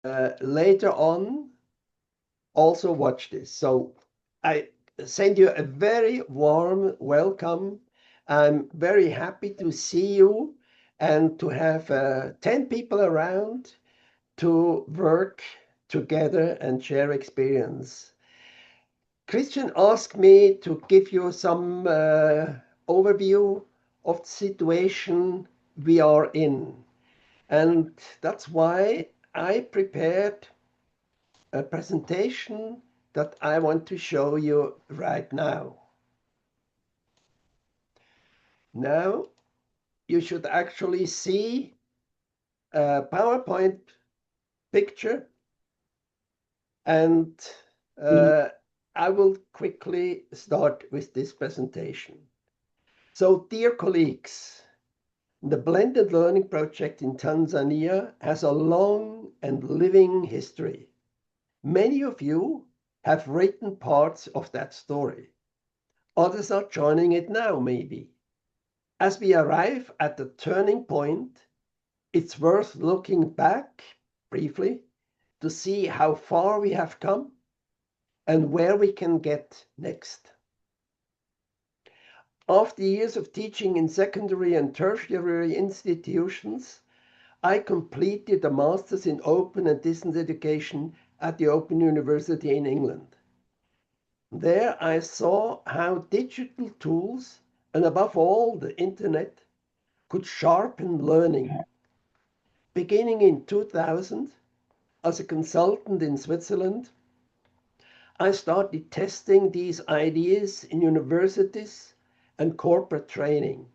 later on also watch this. So I send you a very warm welcome. I'm very happy to see you and to have 10 people around to work together and share experience. Christian asked me to give you some overview of the situation we are in. And that's why I prepared a presentation that I want to show you right now. Now you should actually see a PowerPoint picture, and I will quickly start with this presentation. So, dear colleagues, the Blended Learning Project in Tanzania has a long and living history. Many of you have written parts of that story. Others are joining it now, maybe. As we arrive at the turning point, it's worth looking back briefly to see how far we have come and where we can get next. After years of teaching in secondary and tertiary institutions, I completed a master's in open and distance education at the Open University in England. There I saw how digital tools, and above all the internet, could sharpen learning. Beginning in 2000, as a consultant in Switzerland, I started testing these ideas in universities and corporate training.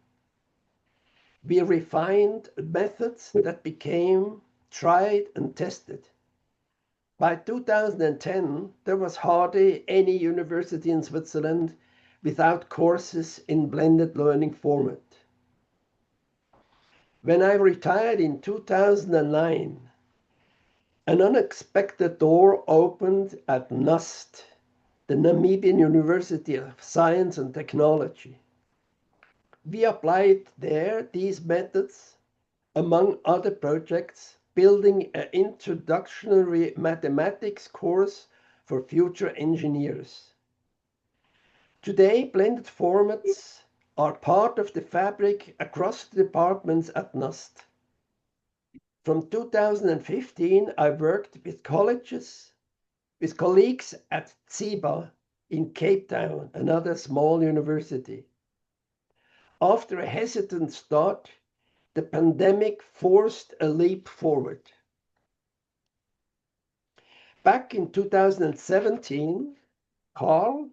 We refined methods that became tried and tested. By 2010, there was hardly any university in Switzerland without courses in blended learning format. When I retired in 2009, an unexpected door opened at NUST, the Namibian University of Science and Technology. We applied there these methods, among other projects, building an introductory mathematics course for future engineers. Today, blended formats are part of the fabric across the departments at NUST. From 2015, I worked with colleagues at Tsiba in Cape Town, another small university. After a hesitant start, the pandemic forced a leap forward. Back in 2017, Carl,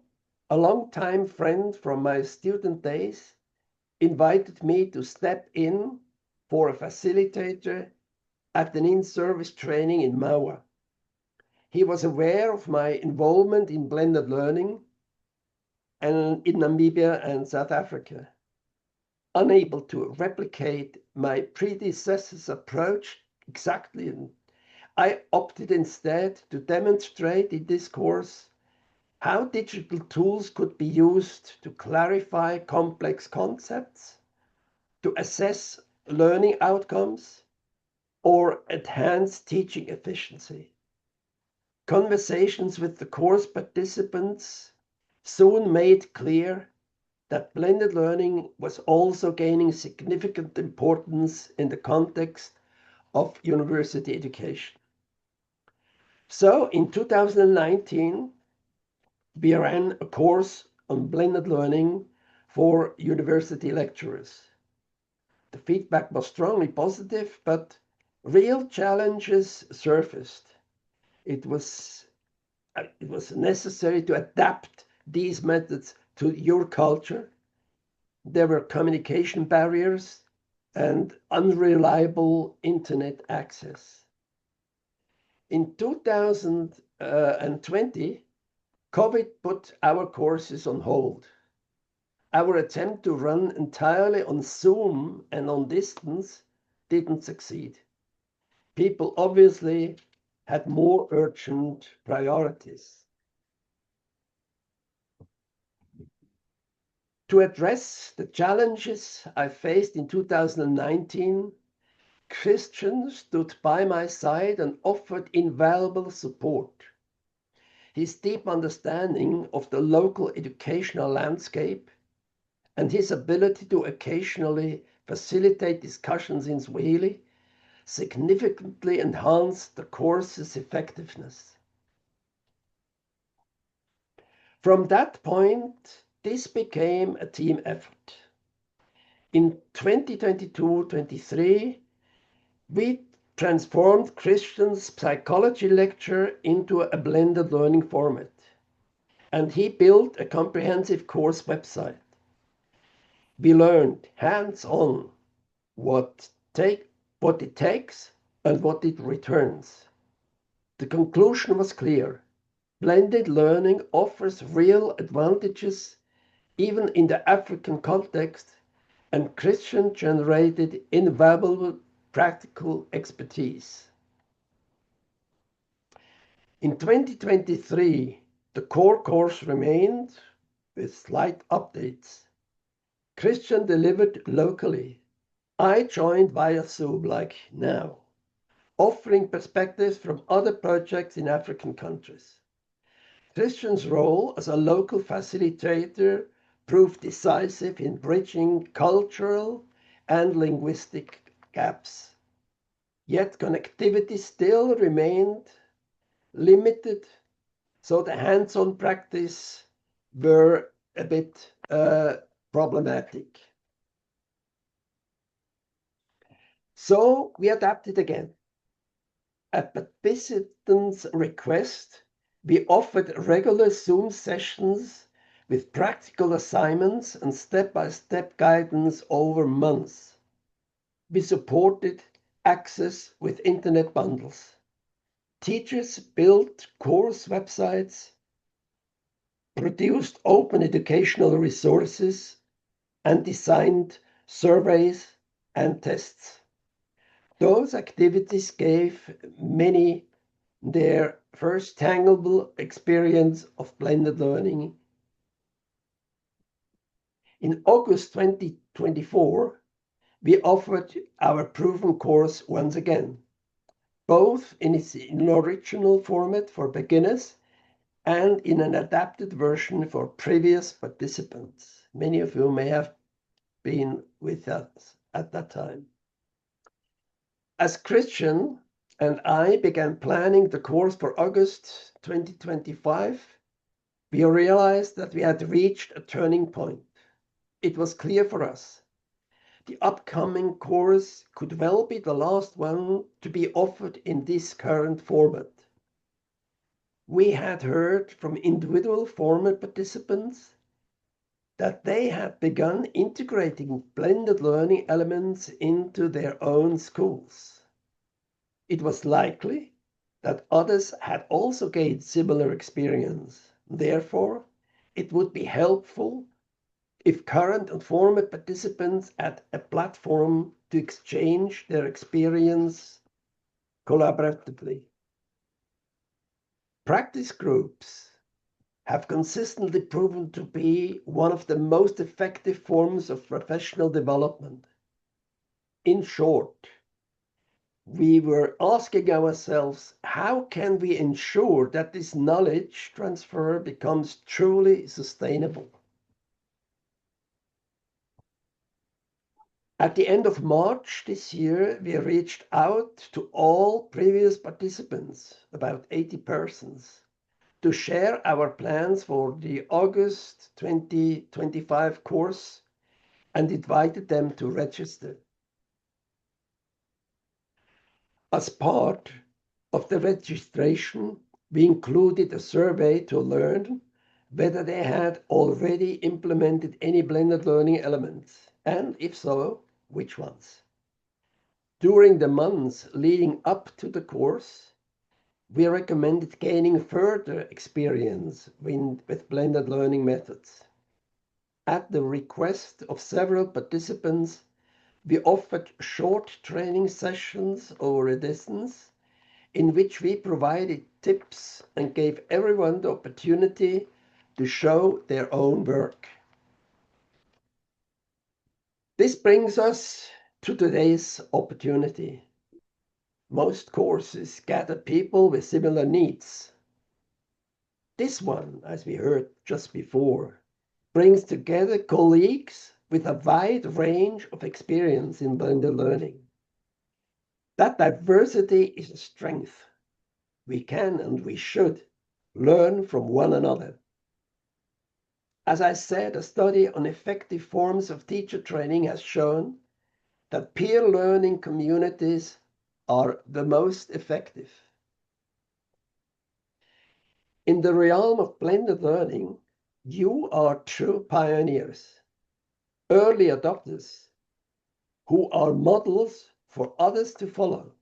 a longtime friend from my student days, invited me to step in for a facilitator at an in-service training in Maua. He was aware of my involvement in blended learning and in Namibia and South Africa. Unable to replicate my predecessor's approach exactly, I opted instead to demonstrate in this course how digital tools could be used to clarify complex concepts, to assess learning outcomes, or enhance teaching efficiency. Conversations with the course participants soon made clear that blended learning was also gaining significant importance in the context of university education. So in 2019, we ran a course on blended learning for university lecturers. The feedback was strongly positive, but real challenges surfaced. It was necessary to adapt these methods to your culture. There were communication barriers and unreliable internet access. In 2020, COVID put our courses on hold. Our attempt to run entirely on Zoom and on distance didn't succeed. People obviously had more urgent priorities. To address the challenges I faced in 2019, Christian stood by my side and offered invaluable support. His deep understanding of the local educational landscape and his ability to occasionally facilitate discussions in Swahili significantly enhanced the course's effectiveness. From that point, this became a team effort. In 2022-23, we transformed Christian's psychology lecture into a blended learning format, and he built a comprehensive course website. We learned hands-on what it takes and what it returns. The conclusion was clear. Blended learning offers real advantages even in the African context, and Christian generated invaluable practical expertise. In 2023, the core course remained with slight updates. Christian delivered locally. I joined via Zoom like now, offering perspectives from other projects in African countries. Christian's role as a local facilitator proved decisive in bridging cultural and linguistic gaps. Yet connectivity still remained limited, so the hands-on practice were a bit problematic. So we adapted again. At participants' request, we offered regular Zoom sessions with practical assignments and step-by-step guidance over months. We supported access with internet bundles. Teachers built course websites, produced open educational resources, and designed surveys and tests. Those activities gave many their first tangible experience of blended learning. In August 2024, we offered our proven course once again, both in its original format for beginners and in an adapted version for previous participants. Many of you may have been with us at that time. As Christian and I began planning the course for August 2025, we realized that we had reached a turning point. It was clear for us. The upcoming course could well be the last one to be offered in this current format. We had heard from individual former participants that they had begun integrating blended learning elements into their own schools. It was likely that others had also gained similar experience. Therefore, it would be helpful if current and former participants had a platform to exchange their experience collaboratively. Practice groups have consistently proven to be one of the most effective forms of professional development. In short, we were asking ourselves, how can we ensure that this knowledge transfer becomes truly sustainable? At the end of March this year, we reached out to all previous participants, about 80 persons, to share our plans for the August 2025 course and invited them to register. As part of the registration, we included a survey to learn whether they had already implemented any blended learning elements, and if so, which ones. During the months leading up to the course, we recommended gaining further experience with blended learning methods. At the request of several participants, we offered short training sessions over a distance in which we provided tips and gave everyone the opportunity to show their own work. This brings us to today's opportunity. Most courses gather people with similar needs. This one, as we heard just before, brings together colleagues with a wide range of experience in blended learning. That diversity is a strength. We can and we should learn from one another. As I said, a study on effective forms of teacher training has shown that peer learning communities are the most effective. In the realm of blended learning, you are true pioneers, early adopters, who are models for others to follow.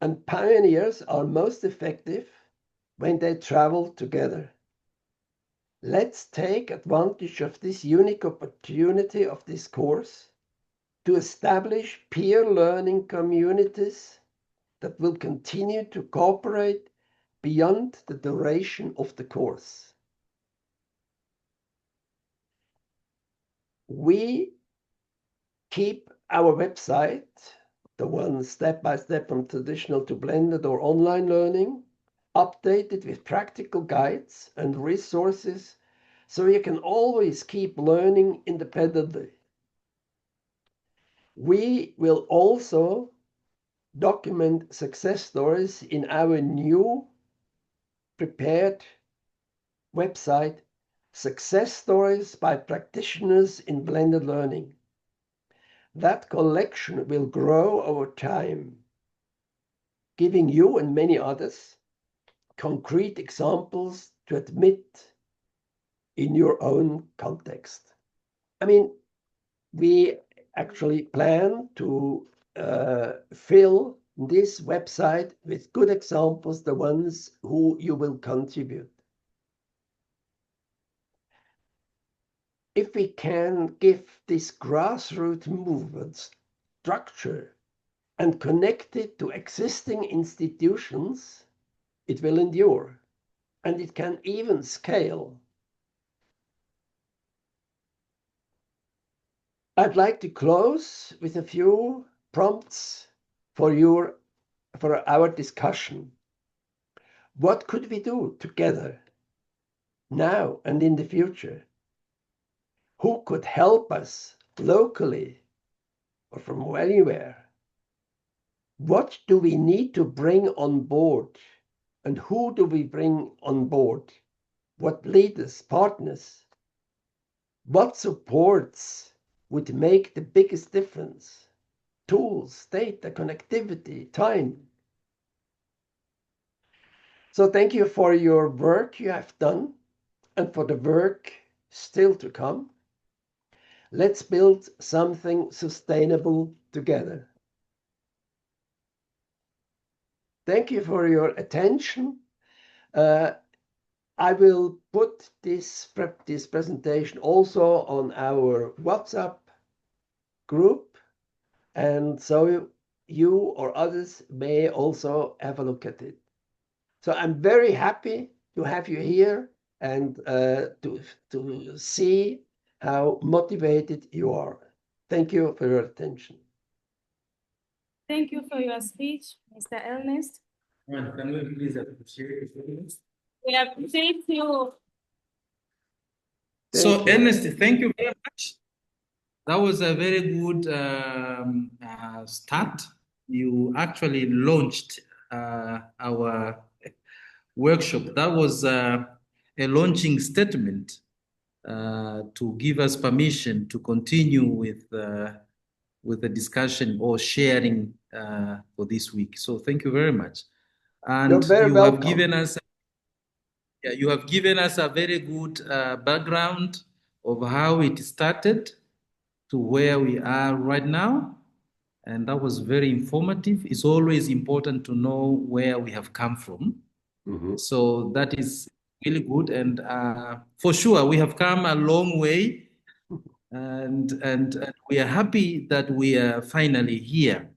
And pioneers are most effective when they travel together. Let's take advantage of this unique opportunity of this course to establish peer learning communities that will continue to cooperate beyond the duration of the course. We keep our website, the one step by step from traditional to blended or online learning, updated with practical guides and resources so you can always keep learning independently. We will also document success stories in our new prepared website, Success Stories by Practitioners in Blended Learning. That collection will grow over time, giving you and many others concrete examples to admit in your own context. I mean, we actually plan to fill this website with good examples, the ones who you will contribute. If we can give this grassroots movement structure and connect it to existing institutions, it will endure and it can even scale. I'd like to close with a few prompts for our discussion. What could we do together now and in the future? Who could help us locally or from anywhere? What do we need to bring on board? And who do we bring on board? What leaders, partners? What supports would make the biggest difference? Tools, data, connectivity, time. So thank you for your work you have done and for the work still to come. Let's build something sustainable together. Thank you for your attention. I will put this presentation also on our WhatsApp group, and so you or others may also have a look at it. So I'm very happy to have you here and to see how motivated you are. Thank you for your attention. Thank you for your speech, Mr. Ernest. Can we please appreciate it? We appreciate you. So, Ernest, thank you very much. That was a very good start. You actually launched our workshop. That was a launching statement to give us permission to continue with the discussion or sharing for this week. So thank you very much. And you're very welcome. You have given us a very good background of how it started to where we are right now. And that was very informative. It's always important to know where we have come from. Mm-hmm. So that is really good. And for sure, we have come a long way. And we are happy that we are finally here.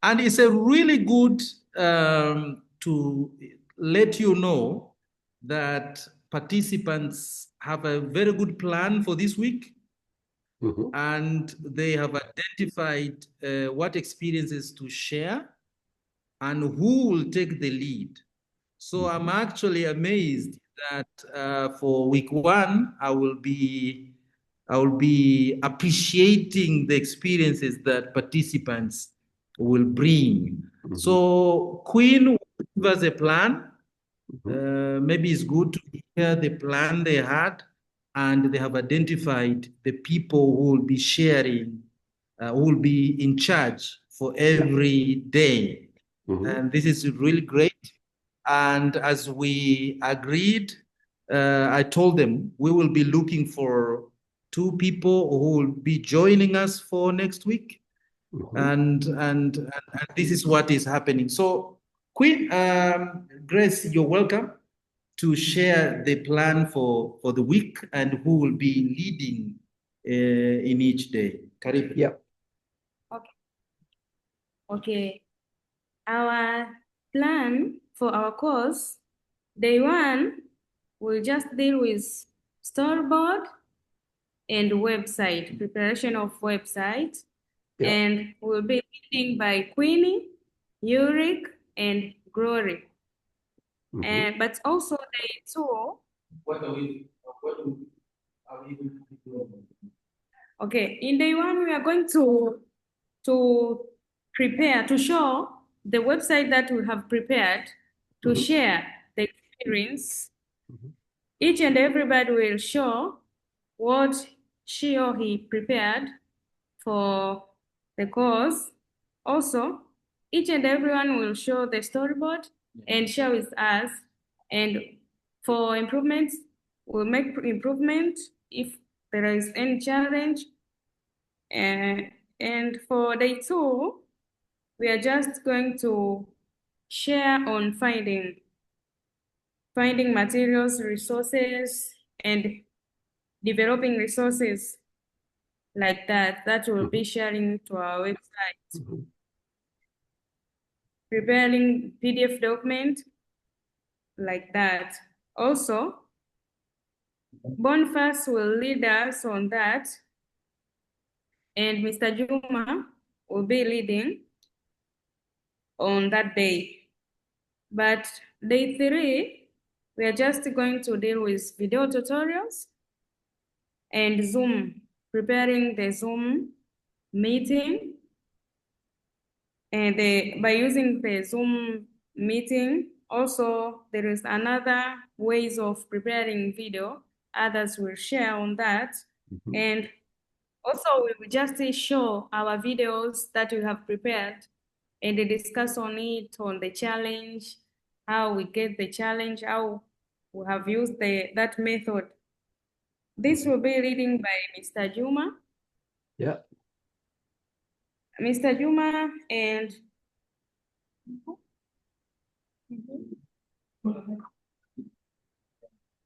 And it's a really good to let you know that participants have a very good plan for this week. Mm-hmm. And they have identified what experiences to share and who will take the lead. So I'm actually amazed that for week one, I will be appreciating the experiences that participants will bring. So Queen will give us a plan. Maybe it's good to hear the plan they had, and they have identified the people who will be sharing, who will be in charge for every day. And this is really great. And as we agreed, I told them we will be looking for 2 people who will be joining us for next week. And this is what is happening. So, Queen, Grace, you're welcome to share the plan for the week and who will be leading in each day. Karibu. Yeah. Okay. Our plan for our course, day one, will just deal with storyboard and website, preparation of website. Yeah. And we'll be reading by Queenie, Yurik, and Glory. But also day two. What are we Okay, in day one, we are going to prepare, to show the website that we have prepared, to share the experience. Each and everybody will show what she or he prepared for the course. Also, each and everyone will show the storyboard and share with us. And for improvements, we'll make improvement if there is any challenge. And for day two, we are just going to share on finding materials, resources, and developing resources like that we'll be sharing to our website. Preparing PDF document like that. Also, Boniface will lead us on that, and Mr. Juma will be leading on that day. But day three, we are just going to deal with video tutorials and Zoom, preparing the Zoom meeting. And by using the Zoom meeting, also there is another ways of preparing video. Others will share on that. And also we will just show our videos that we have prepared and discuss on it, on the challenge, how we get the challenge, how we have used that method. This will be reading by Mr. Juma. Yeah. Mr. Juma and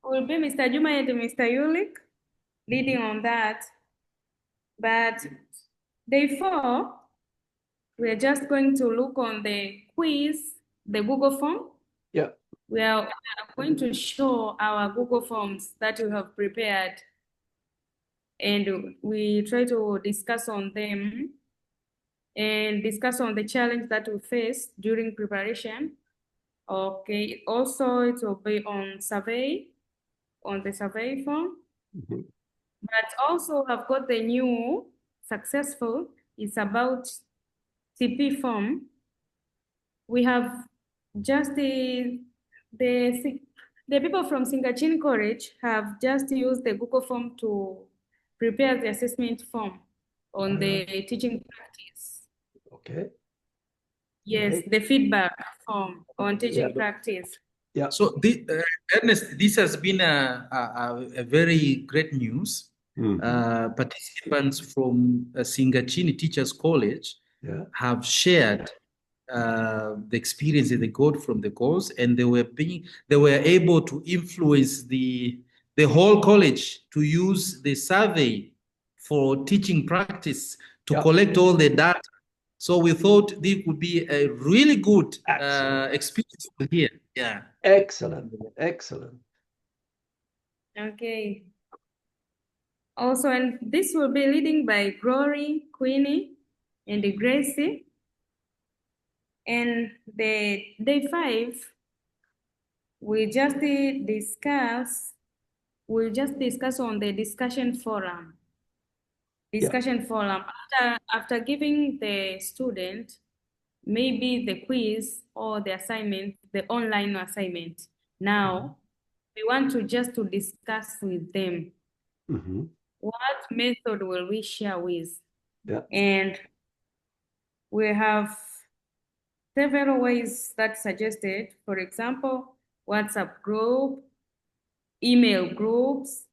will be Mr. Juma and Mr. Yulik leading on that. But day four, we are just going to look on the quiz, the Google form. Yeah. We are going to show our Google forms that we have prepared, and we try to discuss on them and discuss on the challenge that we face during preparation. Okay, also it will be on the survey form. But also have got the new successful, it's about CP form. We have just the people from Singachin College have just used the Google form to prepare the assessment form on the teaching practice. Okay. Yes, Great. the feedback form on teaching practice. Yeah. So, Ernest, this has been a very great news. Participants from Singachini Teachers College have shared the experiences they got from the course, and they were able to influence the whole college to use the survey for teaching practice to collect all the data. So we thought this would be a really good experience here. Yeah. Excellent. Excellent. Okay. Also, and this will be leading by Glory, Queenie, and Gracie. And the day 5, we'll just discuss on the discussion forum. After giving the student maybe the quiz or the assignment, the online assignment. Now, we want to discuss with them. What method will we share with? And we have several ways that suggested. For example, WhatsApp group, email groups,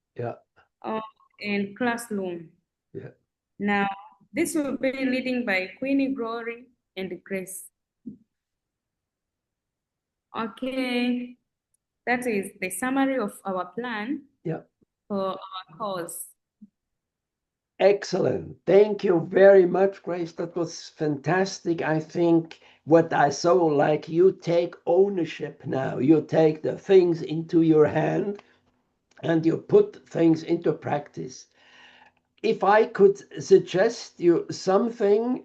and classroom. Now, this will be leading by Queenie, Glory, and Grace. Okay, that is the summary of our plan for our course. Excellent. Thank you very much, Grace. That was fantastic. I think what I so like, you take ownership now. You take the things into your hand and you put things into practice. If I could suggest you something,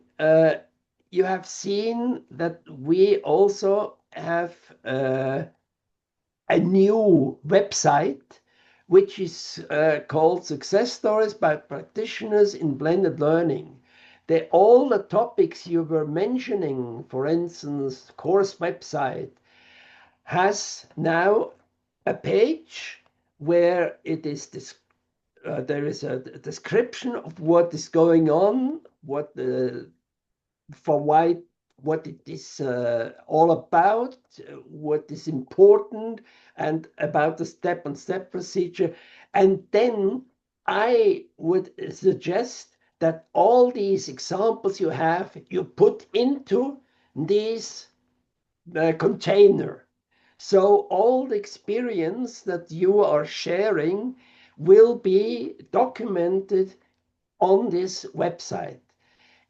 you have seen that we also have a new website which is called Success Stories by Practitioners in Blended Learning. All the topics you were mentioning, for instance, course website, has now a page where it is there is a description of what is going on, what it is all about, what is important, and about the step-on-step procedure. And then I would suggest that all these examples you put into this container. So all the experience that you are sharing will be documented on this website.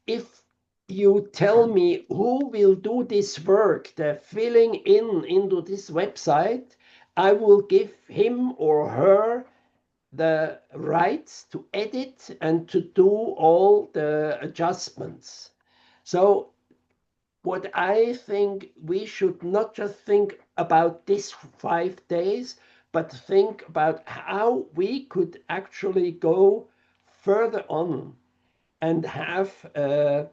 If you tell me who will do this work, the filling into this website, I will give him or her the rights to edit and to do all the adjustments. So what I think we should not just think about this 5 days, but think about how we could actually go further on and have a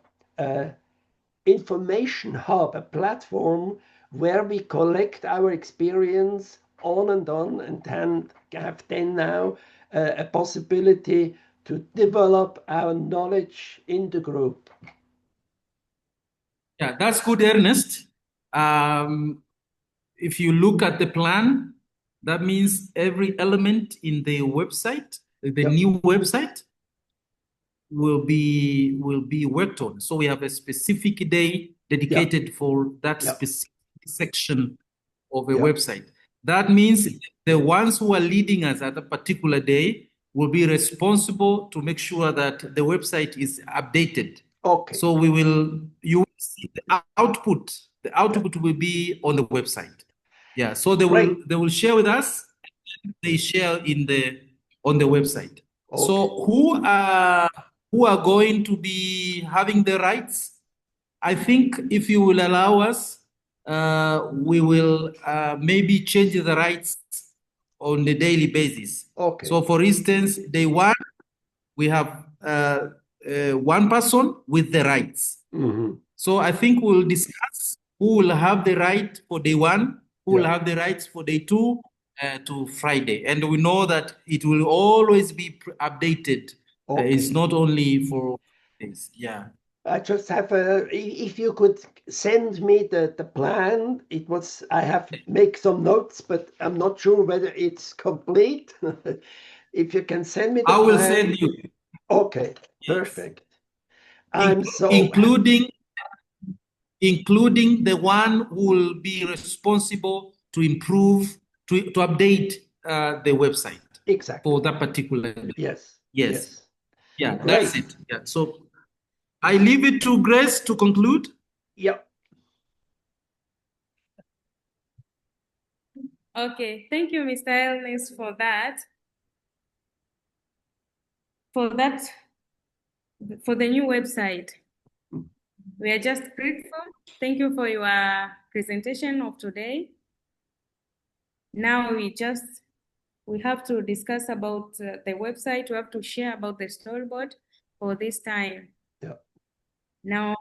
information hub, a platform where we collect our experience on, and then have now a possibility to develop our knowledge in the group. Yeah, that's good, Ernest. If you look at the plan, that means every element in the website, the new website, will be worked on. So we have a specific day dedicated for that specific section of a website. That means the ones who are leading us at a particular day will be responsible to make sure that the website is updated. Okay. So you will see the output. The output will be on the website. Yeah. So they will share with us. They share on the website. Okay. So who are going to be having the rights? I think if you will allow us, we will maybe change the rights on a daily basis. Okay. So for instance, day 1, we have one person with the rights. So I think we'll discuss who will have the right for day 1, who will have the rights for day 2 to Friday. And we know that it will always be updated. It's not only for days. Yeah. I just have if you could send me the plan, I have make some notes, but I'm not sure whether it's complete. If you can send me the plan. I will send you. Okay, perfect. I'm so including the one who will be responsible to improve, to update the website. Exactly. For that particular day. Yes. Yeah, great. That's it. Yeah. So I leave it to Grace to conclude. Yep. Okay, thank you, Mr. Ellis, for that. For the new website. We are just grateful. Thank you for your presentation of today. Now we have to discuss about the website. We have to share about the storyboard for this time. Yeah. Now,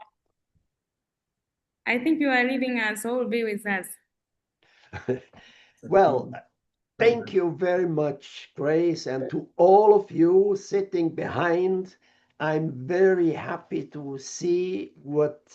I think you are leaving us, so will be with us. Well, thank you very much, Grace, and to all of you sitting behind. I'm very happy to see what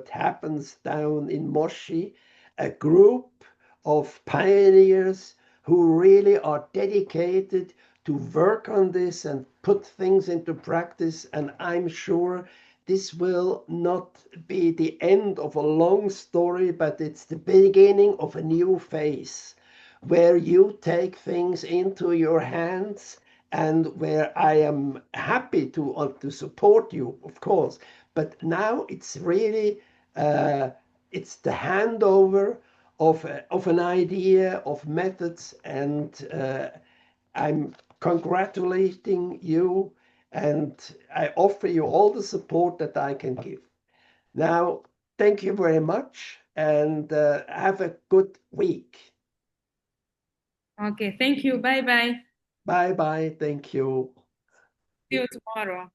happens down in Moshi, a group of pioneers who really are dedicated to work on this and put things into practice. And I'm sure this will not be the end of a long story, but it's the beginning of a new phase where you take things into your hands and where I am happy to support you, of course. But now it's really it's the handover of an idea, of methods, and I'm congratulating you, and I offer you all the support that I can give. Now, thank you very much, and have a good week. Okay, thank you. Bye-bye. Bye bye. Thank you. See you tomorrow.